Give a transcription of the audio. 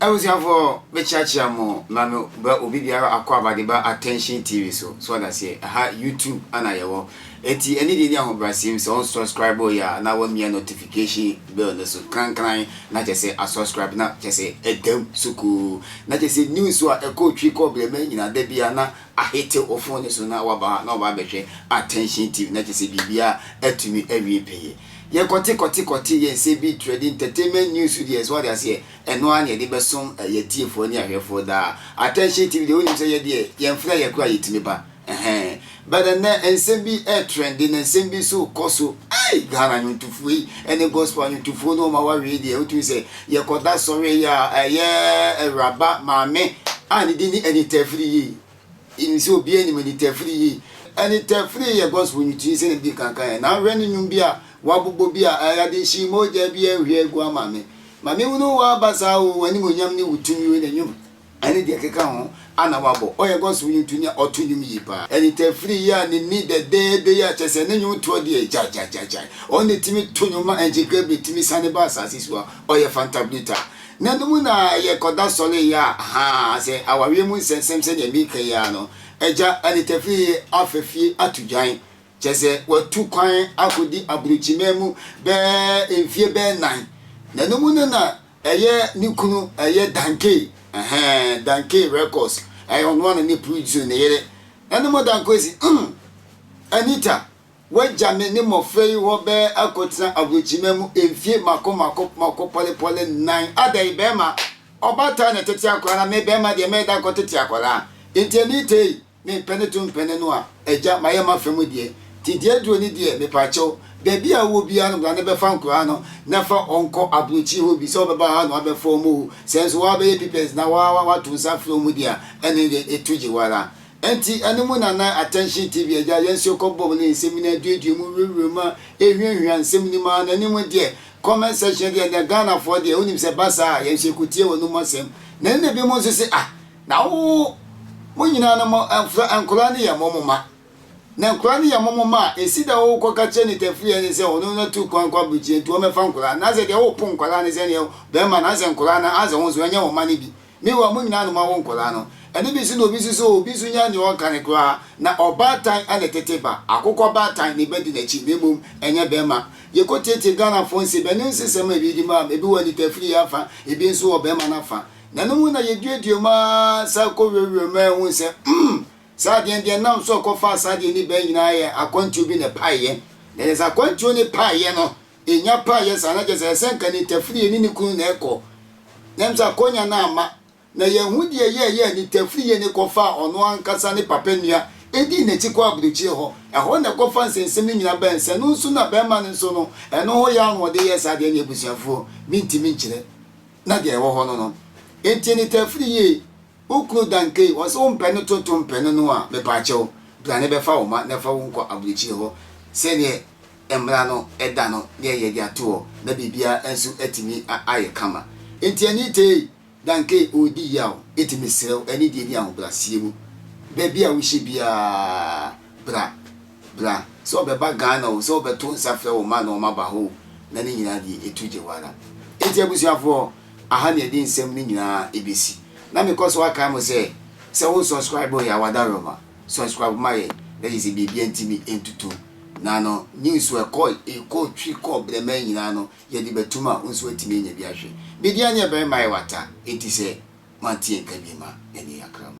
I was here for Bechachiamo, Mamma, but Obibia Aquabadiba Attention TV. So that's it. YouTube and I will. Eti any day on Brasim, so subscribe ya now me a notification bell so can not just say a subscribe, not just say a dem suku, not just say news or a coach call me in a debiana, a hater of phone so now about no baby attention TV, not just say Bibia to me every pay. Ye koti ye say be trading entertainment news with as what I say and no one ye the best song ye tea for near here for that attention TV the only say ye ye fly ye cry to me ba but then and send be a trending and send be so coso I Ghana you to free and the gospel you to follow my radio to say ye got that sorry ya a rabat mammy and it didn't any Tvgh in so be any money Tvgh and it free ye gospel you to say big and now running you be a wabubo bia ayade shi moja bia hwe gwa mame unu wa basa wo ani monyam ni wutumi we nanyum ani de keka ho ana wabo oye gosu yintunya otunyum yipa ani Tvgh ya ni de ya chese nanyum to de ja oni timi tunyuma enjika bi timi sane ba asasiswa oye fantablita nanumu na ye koda sole ya se awawe mu sensem se de mika ya no eja ani Tvgh afefie atudwan chese watu kwan akodi abruchimemu be enfie be 9 na nomu na eye nikunu eye danke records on one ni produce ne yere na no danko si Anita wajame ni mofrey wo be akotina abruchimemu enfie mako pole 9 adai be ma obata na tete akora na me be ma de me da ko tete akora intenite me penetum penenu a eja mayema femu die tidie dro ni die me pacho bebi a wo bia no na be fa nkura no na fa onko abruchi ho bi so be ba ha no be fo mu sense wa be pipes na wa to sa flo mu dia ene etuji wala enti animu na attention TV eja yenso ko bob ni semina duedu mu ruruma ehwiehwian semini ma na animu die comment section dia Ghana for dia onim se basa yenso kutie wonu mosem na ne bi mo so se na wo mo nyina na mo ankura ne ya momoma na nkurani ya momoma esida wo kwakache ni Tvgh ni se ono na tu kwa buji ntu o mefa nkura na ze de wo pon nkura ni se ne be ma na ze nkura na aze won so anya wo mani bi mi wa mo nyina no ma wo nkura no ene bi si no bi so obi so nya ni wo kan kura na obatan ane teteba akokọ batan ni bedi na chi memum enye be ma ye ko tete Ghana fonse be ne nsesem e bi di ma e bi wani Tvgh afa e bi so wo be ma na fa na no na ye duedu ma sa ko wewe ma hu se Sadie nam so ko fa sadie ni be nyina ye akwantu bi ne paye na ye akwantu ni paye no enya paye sana je se senka ni Tvgh ni kunu na eko nemsa konya na ama na ye hudie ye ni Tvgh ni ko fa ono ankasa ni papenua edi na ti ko abruchi ho eho na ko fa nsensem ni nyina ba nse no nsu na be ma ne nso no eno ho ya no de ye sadie ni ebusiafo mintimi nkyire na de ewo ho no enti ni Tvgh ukru danke waso mpene toto mpene no a me pacho bla ne be fa wo ma ne fa wo nko abruchi ho se ne emra no eda no ne ye dia to na bibia ensu etimi aye kama enti Anita danke odi yawo etimi serew ani di dia ho bla siemu bebia wo hye bia bra so be ba Ghana so be to safre wo ma no ma ba ho na ne nyina di etuje wala enti abusuafo aha ne di nsem ne nyina ebisi na because wa kai mo say who subscribe ya wadaroma subscribe my that is bibia ntimi entutu na no news we call e ko twi ko bre man nyina no ye di betuma nso etimi nya bi ahwe bidia ne be mai wata enti say mantie nka bi ma eni akram